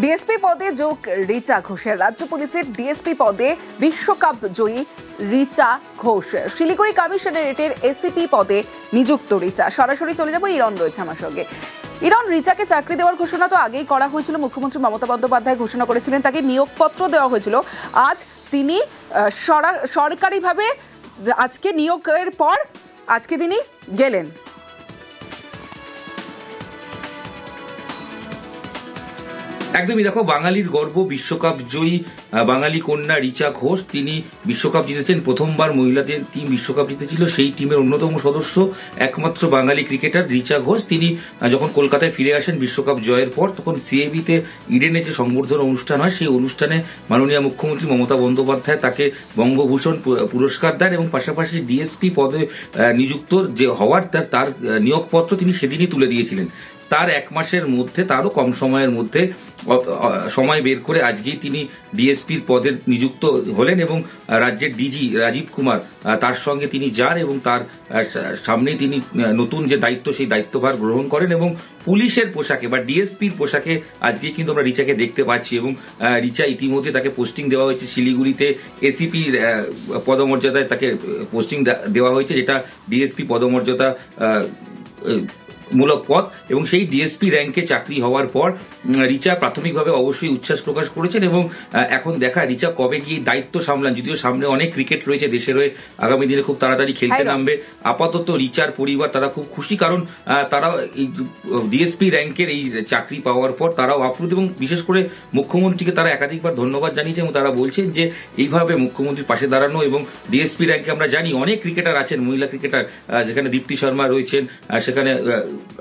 DSP পদে যোগ রিচা ঘোষের। রাজ্য পুলিশের ডিএসপি পদে বিশ্বকাপ জয়ী রিচা ঘোষ। শিলিগুড়ি কমিশনারেটের এসিপি পদে নিযুক্ত রিচা। সরাসরি চলে যাব, ইরন রয়েছে আমার সঙ্গে। ইরন, রিচাকে চাকরি দেওয়ার ঘোষণা তো আগেই করা হয়েছিল, মুখ্যমন্ত্রী মমতা বন্দ্যোপাধ্যায় ঘোষণা করেছিলেন, তাকে নিয়োগপত্র দেওয়া হয়েছিল। আজ তিনি সরকারিভাবে আজকে নিয়োগের পর আজকে তিনি গেলেন। একদমই, দেখো, বাঙালির গর্ব বিশ্বকাপ জয়ী বাঙালি কন্যা রিচা ঘোষ। তিনি বিশ্বকাপ জিতেছেন, প্রথমবার মহিলাদের টিম বিশ্বকাপ জিতেছিল, সেই টিমের অন্যতম সদস্য একমাত্র বাঙালি ক্রিকেটার রিচা ঘোষ। তিনি যখন কলকাতায় ফিরে আসেন বিশ্বকাপ জয়ের পর, তখন সিএবিতে ইডেনে যে সংবর্ধনা অনুষ্ঠান হয়, সেই অনুষ্ঠানে মাননীয় মুখ্যমন্ত্রী মমতা বন্দ্যোপাধ্যায় তাকে বঙ্গভূষণ পুরস্কার দেন এবং পাশাপাশি ডিএসপি পদে নিযুক্ত যে হওয়ার তার নিয়োগপত্র তিনি সেদিনই তুলে দিয়েছিলেন। তার এক মাসের মধ্যে, তারও কম সময়ের মধ্যে সময় বের করে আজকেই তিনি ডিএসপির পদে নিযুক্ত হলেন এবং রাজ্যের ডিজি রাজীব কুমার তার সঙ্গে তিনি যান এবং তার সামনেই তিনি নতুন যে দায়িত্ব, সেই দায়িত্বভার গ্রহণ করেন এবং পুলিশের পোশাকে বা ডিএসপির পোশাকে আজকে কিন্তু আমরা রিচাকে দেখতে পাচ্ছি এবং রিচা ইতিমধ্যে তাকে পোস্টিং দেওয়া হয়েছে শিলিগুড়িতে এসিপি পদমর্যাদায় তাকে পোস্টিং দেওয়া হয়েছে, যেটা ডিএসপি পদমর্যাদা মূলক পদ এবং সেই ডিএসপি র্যাঙ্কে চাকরি হওয়ার পর রিচা প্রাথমিকভাবে অবশ্যই উচ্ছ্বাস প্রকাশ করেছেন এবং এখন দেখা রিচা কবে গিয়ে দায়িত্ব সামলান। যদিও সামনে অনেক ক্রিকেট রয়েছে দেশের হয়ে, আগামী দিনে খুব তাড়াতাড়ি খেলতে নামবে। আপাতত রিচার পরিবার তারা খুব খুশি, কারণ তারা এই ডিএসপি র্যাঙ্কের এই চাকরি পাওয়ার পর তারাও আপ্লুত এবং বিশেষ করে মুখ্যমন্ত্রীকে তারা একাধিকবার ধন্যবাদ জানিয়েছে এবং তারা বলছেন যে এইভাবে মুখ্যমন্ত্রীর পাশে দাঁড়ানো এবং ডিএসপি র্যাঙ্কে আমরা জানি অনেক ক্রিকেটার আছেন, মহিলা ক্রিকেটার, যেখানে দীপ্তি শর্মা রয়েছেন, সেখানে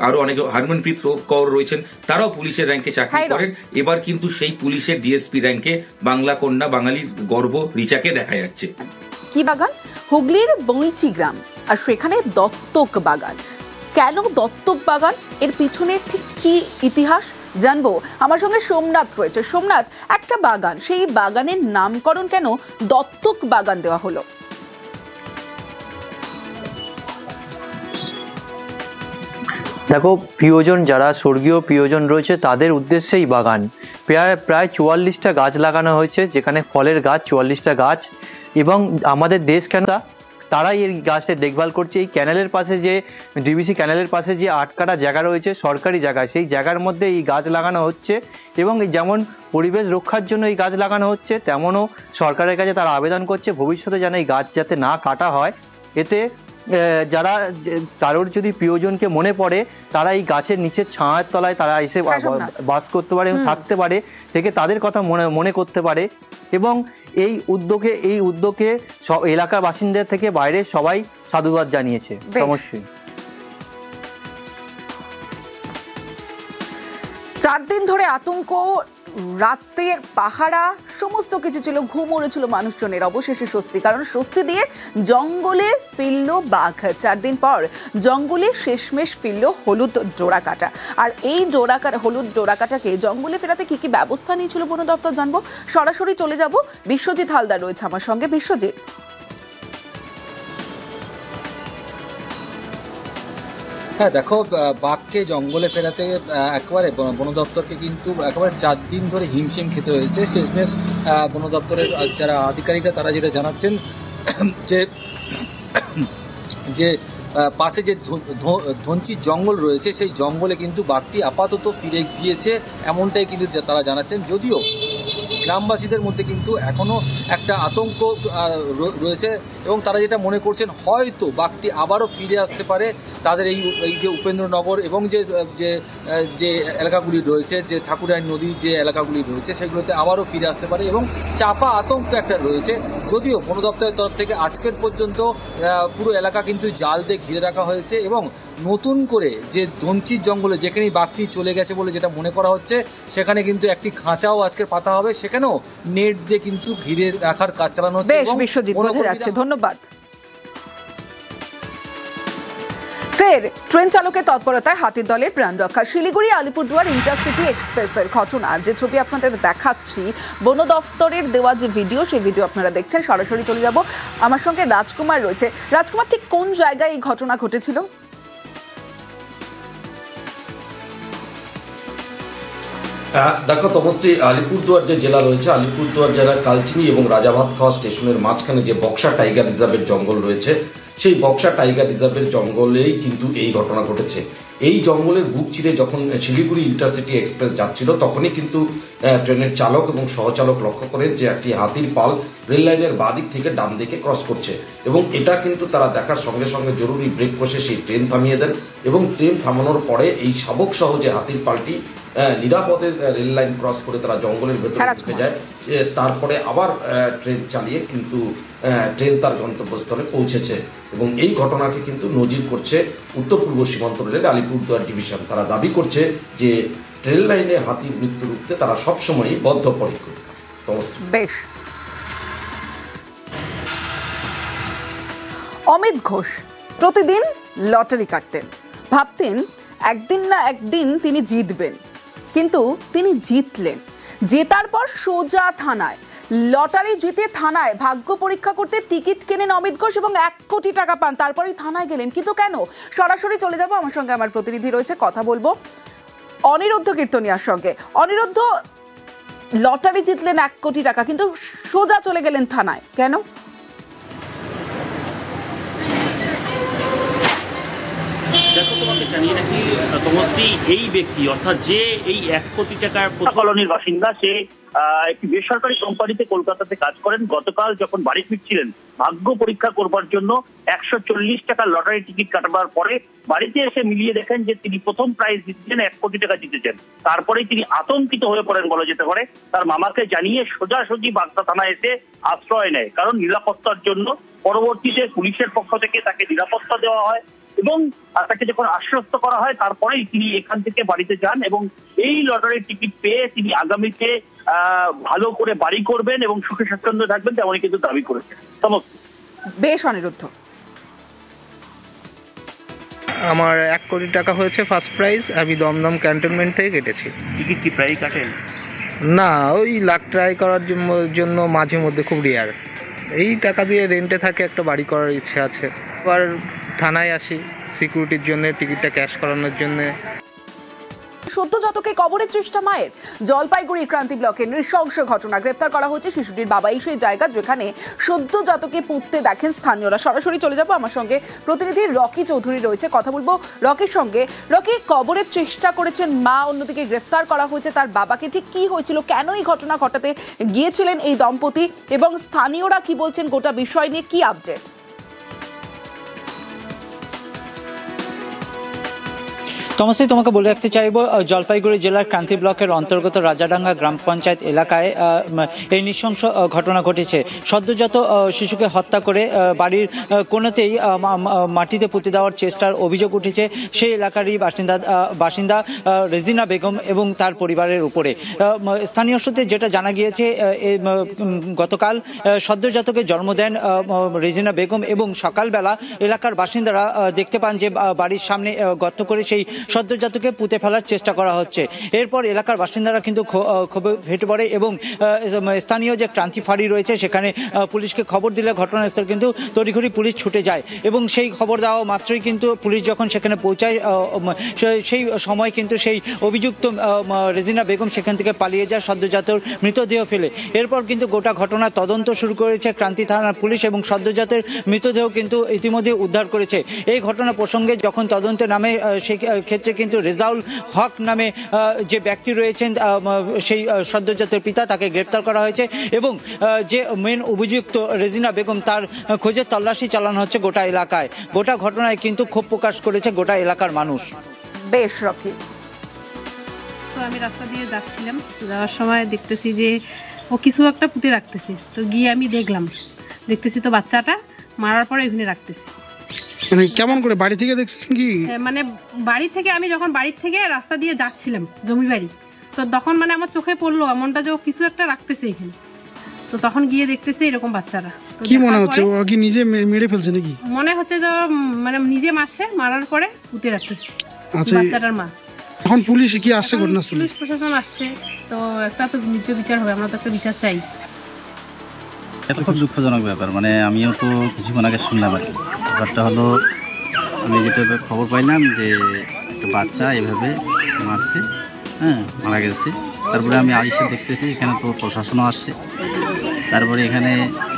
আরো অনেক হরমনপ্রীত কৌর রয়েছেন, তারাও পুলিশের র্যাঙ্কে চাকরি করেন। এবার কিন্তু সেই পুলিশের ডিএসপি র্যাঙ্কে বাংলা কন্যা, বাঙালির গর্ব রিচাকে দেখা যাচ্ছে। কি বাগান? হুগলির বৈচি গ্রাম, আর সেখানে দত্তক বাগান। কেন দত্তক বাগান, এর পিছনে ঠিক কি ইতিহাস জানবো। আমার সঙ্গে সোমনাথ রয়েছে। সোমনাথ, একটা বাগান, সেই বাগানের নামকরণ কেন দত্তক বাগান দেওয়া হলো? দেখো, প্রিয়জন যারা স্বর্গীয় প্রিয়জন রয়েছে তাদের উদ্দেশ্যেই বাগান। প্রায় 44টা গাছ লাগানো হয়েছে, যেখানে ফলের গাছ 44টা গাছ। এবং আমাদের দেশ কেন তারাই এই গাছের দেখভাল করছে। এই ক্যানেলের পাশে যে ডিবিসি ক্যানেলের পাশে যে 8 কাঠা জায়গা রয়েছে সরকারি জায়গা, সেই জায়গার মধ্যে এই গাছ লাগানো হচ্ছে এবং এই যেমন পরিবেশ রক্ষার জন্য এই গাছ লাগানো হচ্ছে, তেমনও সরকারের কাছে তারা আবেদন করছে ভবিষ্যতে যেন এই গাছ যাতে না কাটা হয়। এতে যারা কারোর যদি প্রিয়জনকে মনে পড়ে, তারা এই গাছের নিচের ছায়ার তলায় তারা এসে বাস করতে পারে এবং থাকতে পারে, থেকে তাদের কথা মনে করতে পারে। এবং এই উদ্যোগে সব এলাকার বাসিন্দা থেকে বাইরে সবাই সাধুবাদ জানিয়েছে। অবশ্যই 4 দিন ধরে আতঙ্ক, রাতের পাহারা, সমস্ত কিছু ছিল, ঘুম উড়েছিল মানুষজনের। অবশেষে স্বস্তি, কারণ স্বস্তি দিয়ে জঙ্গলে ফিরল বাঘ। 4 দিন পর জঙ্গলে শেষমেশ ফিরল হলুদ ডোরাকাটা। আর এই হলুদ ডোরাকাটাকে জঙ্গলে ফেরাতে কি কি ব্যবস্থা নিয়েছিল বন দপ্তর জানবো। সরাসরি চলে যাব, বিশ্বজিৎ হালদার রয়েছে আমার সঙ্গে। বিশ্বজিৎ, হ্যাঁ, দেখো, বাঘকে জঙ্গলে ফেরাতে একেবারে বন দপ্তরকে কিন্তু একেবারে 4 দিন ধরে হিমশিম খেতে হয়েছে। শেষমেশ বন দপ্তরের যারা আধিকারিকরা তারা যেটা জানাচ্ছেন যে পাশে যে ধনচির জঙ্গল রয়েছে, সেই জঙ্গলে কিন্তু বাঘটি আপাতত ফিরে গিয়েছে, এমনটাই কিন্তু তারা জানাচ্ছেন। যদিও গ্রামবাসীদের মধ্যে কিন্তু এখনও একটা আতঙ্ক রয়েছে এবং তারা যেটা মনে করছেন হয়তো বাঘটি আবারও ফিরে আসতে পারে তাদের এই যে উপেন্দ্রনগর এবং যে এলাকাগুলি রয়েছে, যে ঠাকুরাই নদী যে এলাকাগুলি রয়েছে, সেগুলোতে আবারও ফিরে আসতে পারে এবং চাপা আতঙ্ক একটা রয়েছে। যদিও বন দপ্তরের তরফ থেকে আজকের পর্যন্ত পুরো এলাকা কিন্তু জাল দিয়ে ঘিরে রাখা হয়েছে এবং নতুন করে যে ধনচির জঙ্গলে যেখানেই বাঘটি চলে গেছে বলে যেটা মনে করা হচ্ছে, সেখানে কিন্তু একটি খাঁচাও আজকে পাতা হবে, সেখানেও নেট দিয়ে কিন্তু ঘিরে রাখার কাজ চালানো হচ্ছে। বিশ্বজিৎ, বোঝা যাচ্ছে। ধন্যবাদ। ফের ট্রেন চালকের তৎপরতায় হাতির দলের প্রাণ রক্ষা। শিলিগুড়ি আলিপুরদুয়ার ইন্টারসিটি এক্সপ্রেসের ঘটনা, যে ছবি আপনাদের দেখাচ্ছি, বন দপ্তরের দেওয়া যে ভিডিও, সেই ভিডিও আপনারা দেখছেন। সরাসরি চলে যাব, আমার সঙ্গে রাজকুমার রয়েছে। রাজকুমার, ঠিক কোন জায়গায় এই ঘটনা ঘটেছিল? দেখো তমশ্রী, আলিপুরদুয়ার যে জেলা রয়েছে, আলিপুরদুয়ার জেলার কালচিনি এবং রাজাভাতখাওয়া স্টেশনের মাঝখানে যে বক্সা টাইগার রিজার্ভের জঙ্গল রয়েছে, সেই বক্সা টাইগার রিজার্ভের জঙ্গলেই কিন্তু এই ঘটনা ঘটেছে। এই জঙ্গলের বুক চিরে যখন শিলিগুড়ি ইন্টারসিটি এক্সপ্রেস যাচ্ছিল, তখনই কিন্তু ট্রেনের চালক এবং সহচালক লক্ষ্য করেন যে একটি হাতির পাল রেল লাইনের বাঁদিক থেকে ডান দিকে ক্রস করছে, এবং এটা কিন্তু তারা দেখার সঙ্গে সঙ্গে জরুরি ব্রেক কষে সেই ট্রেন থামিয়ে দেন। এবং ট্রেন থামানোর পরে এই শাবক সহ যে হাতির পালটি নিরাপদে রেল লাইন ক্রস করে তারা জঙ্গলের ভেতরে ঢুকে যায়। তারপরে আবার ট্রেন চালিয়ে কিন্তু ট্রেন তার গন্তব্যস্থলে পৌঁছেছে, এবং এই ঘটনাকে কিন্তু নজির করছে উত্তর পূর্ব সীমান্ত রেলের আলিপুরদুয়ার ডিভিশন। তারা দাবি করছে যে ট্রেন লাইনে হাতির মৃত্যু রুখতে তারা সবসময়ই বদ্ধপরিকর। বেশ। অমিত ঘোষ প্রতিদিন লটারি কাটতেন, ভাবতেন একদিন না একদিন তিনি জিতবেন, কিন্তু তিনি জিতলেন। জেতার পর সোজা থানায়, লটারি জিতে থানায় ভাগ্য পরীক্ষা করতে টিকিট কেনেন অমিত ঘোষ এবং 1 কোটি টাকা পান। তারপরেই থানায় গেলেন, কিন্তু কেন? সরাসরি চলে যাব, আমার সঙ্গে আমার প্রতিনিধি রয়েছে, কথা বলবো অনিরুদ্ধ কীর্তনিয়ার সঙ্গে। অনিরুদ্ধ, লটারি জিতলেন 1 কোটি টাকা, কিন্তু সোজা চলে গেলেন থানায়, কেন? দেখো, তোমাকে জানিয়ে রাখি তমশ্রী, এই ব্যক্তি অর্থাৎ যে এই 1 কোটি টাকার কলোনির বাসিন্দা, সে একটি বেসরকারি কোম্পানিতে কলকাতাতে কাজ করেন। গতকাল যখন বাড়ি ফিরছিলেন ভাগ্য পরীক্ষা করবার জন্য 140 টাকা লটারি টিকিট কাটবার পরে বাড়িতে এসে মিলিয়ে দেখেন যে তিনি প্রথম প্রাইজ জিতেছেন, 1 কোটি টাকা জিতেছেন। তারপরেই তিনি আতঙ্কিত হয়ে পড়েন বলা যেতে পারে। তার মামাকে জানিয়ে সোজাসুজি বাগদা থানায় এসে আশ্রয় নেয়, কারণ নিরাপত্তার জন্য। পরবর্তীতে পুলিশের পক্ষ থেকে তাকে নিরাপত্তা দেওয়া হয় এবং তাকে যখন আশ্বস্ত করা হয়, তারপরেই তিনি এখান থেকে বাড়িতে যান এবং এই লটারির টিকিট পেয়ে তিনি আগামীতে ভালো করে বাড়ি করবেন এবং সুখে স্বাচ্ছন্দ্য থাকবেন, তেমনই কিন্তু দাবি করেছেন। বেশ অনিরুদ্ধ, আমার 1 কোটি টাকা হয়েছে ফার্স্ট প্রাইজ। আমি দমদম ক্যান্টনমেন্ট থেকে কেটেছি। টিকিট কি প্রায় কাটেন? না, ওই লাখ ট্রাই করার জন্য মাঝে মধ্যে, খুব রেয়ার। এই টাকা দিয়ে রেন্টে থাকে একটা বাড়ি করার ইচ্ছে আছে। আবার থানায় আসি সিকিউরিটির জন্য, টিকিটটা ক্যাশ করানোর জন্য। সদ্য জাতকে কবরের চেষ্টা মায়ের। জলপাইগুড়ির ক্রান্তি ব্লকের নৃশংস ঘটনা, গ্রেপ্তার করা হয়েছে শিশুটির বাবাই সেই জায়গা যেখানে সদ্য জাতকে পুঁততে দেখেন স্থানীয়রা। সরাসরি চলে যাব, আমার সঙ্গে প্রতিনিধি রকি চৌধুরী রয়েছে, কথা বলবো রকির সঙ্গে। রকি, কবরের চেষ্টা করেছেন মা, অন্যদিকে গ্রেফতার করা হয়েছে তার বাবাকে, ঠিক কি হয়েছিল, কেন এই ঘটনা ঘটাতে গিয়েছিলেন এই দম্পতি, এবং স্থানীয়রা কি বলছেন গোটা বিষয় নিয়ে, কি আপডেট? তমশ্রী, তোমাকে বলে রাখতে চাইব, জলপাইগুড়ি জেলার ক্রান্তি ব্লকের অন্তর্গত রাজাডাঙ্গা গ্রাম পঞ্চায়েত এলাকায় এই নৃশংস ঘটনা ঘটেছে। সদ্যজাত শিশুকে হত্যা করে বাড়ির কোনোতেই মাটিতে পুঁতে দেওয়ার চেষ্টার অভিযোগ উঠেছে সেই এলাকারই বাসিন্দা রেজিনা বেগম এবং তার পরিবারের উপরে। স্থানীয় সূত্রে যেটা জানা গিয়েছে, গতকাল সদ্যজাতকে জন্ম দেন রেজিনা বেগম এবং সকালবেলা এলাকার বাসিন্দারা দেখতে পান যে বাড়ির সামনে গর্ত করে সেই সদ্যজাতকে পুঁতে ফেলার চেষ্টা করা হচ্ছে। এরপর এলাকার বাসিন্দারা কিন্তু ক্ষোভে ফেটে পড়ে এবং স্থানীয় যে ক্রান্তি ফাঁড়ি রয়েছে সেখানে পুলিশকে খবর দিলে ঘটনাস্থল কিন্তু তড়িঘড়ি পুলিশ ছুটে যায় এবং সেই খবর দেওয়া মাত্রই কিন্তু পুলিশ যখন সেখানে পৌঁছায় সেই সময় কিন্তু সেই অভিযুক্ত রেজিনা বেগম সেখান থেকে পালিয়ে যায় সদ্যজাতর মৃতদেহ ফেলে। এরপর কিন্তু গোটা ঘটনা তদন্ত শুরু করেছে ক্রান্তি থানার পুলিশ এবং সদ্যজাতের মৃতদেহ কিন্তু ইতিমধ্যে উদ্ধার করেছে। এই ঘটনা প্রসঙ্গে যখন তদন্তে নামে সেই ক্ষেত্রে কিন্তু রেজাউল হক নামে যে ব্যক্তি রয়েছেন সেই সদ্যজাতের পিতা, তাকে গ্রেপ্তার করা হয়েছে এবং যে মেন অভিযুক্ত রেজিনা বেগম তার খোঁজে তল্লাশি চালানো হচ্ছে গোটা এলাকায়। গোটা ঘটনায় কিন্তু ক্ষোভ প্রকাশ করেছে গোটা এলাকার মানুষ। বেশ রকি, তো আমি রাস্তা দিয়ে যাচ্ছিলাম, যাওয়ার সময় দেখতেছি যে ও কিছু একটা পুঁতে রাখতেছে। তো গিয়ে আমি দেখতেছি তো বাচ্চাটা মারার পরে এখানে রাখতেছে। মানে কেমন করে বাড়ি থেকে দেখছেন কি? মানে বাড়ি থেকে, আমি যখন বাড়ি থেকে রাস্তা দিয়ে যাচ্ছিলাম জমি বাড়ি, তো তখন মানে আমার চোখে পড়লো এমনটা যে ও কিছু একটা রাখতেছে এখানে। তো তখন গিয়ে দেখতেছে এরকম বাচ্চারা। কি মনে হচ্ছে, ও কি নিজে মেরে ফেলছে নাকি? মনে হচ্ছে যে মানে নিজে মারছে, মারার পরে পুঁতে রাখতেছে বাচ্চাটার মা। এখন পুলিশ কি আসছে ঘটনাস্থলে? পুলিশ প্রশাসন আসছে, তো একটা তো নিজ বিচার হবে, আমরা তো একটা বিচার চাই। এটা খুব দুঃখজনক ব্যাপার। মানে আমিও তো কিছুক্ষণ আগে শুনলাম আর কি। ব্যাপারটা হলো, আমি যেটা খবর পাইলাম যে একটা বাচ্চা এভাবে মারছে, মারা গেছে। তারপরে আমি আইসে দেখতেছি এখানে তো প্রশাসনও আসছে। তারপরে এখানে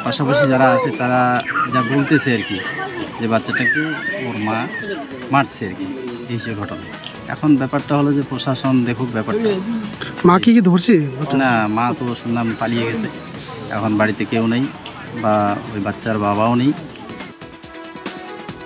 পাশাপাশি যারা আছে তারা যা বলতেছে আর কি, যে বাচ্চাটাকে ওর মা মারছে আর কি, এই সে ঘটনা। এখন ব্যাপারটা হলো যে প্রশাসন দেখুক ব্যাপারটা। মা কি ধরছে? না, মা তো শুনলাম পালিয়ে গেছে, এখন বাড়িতে কেউ নেই বা ওই বাচ্চার বাবাও নেই।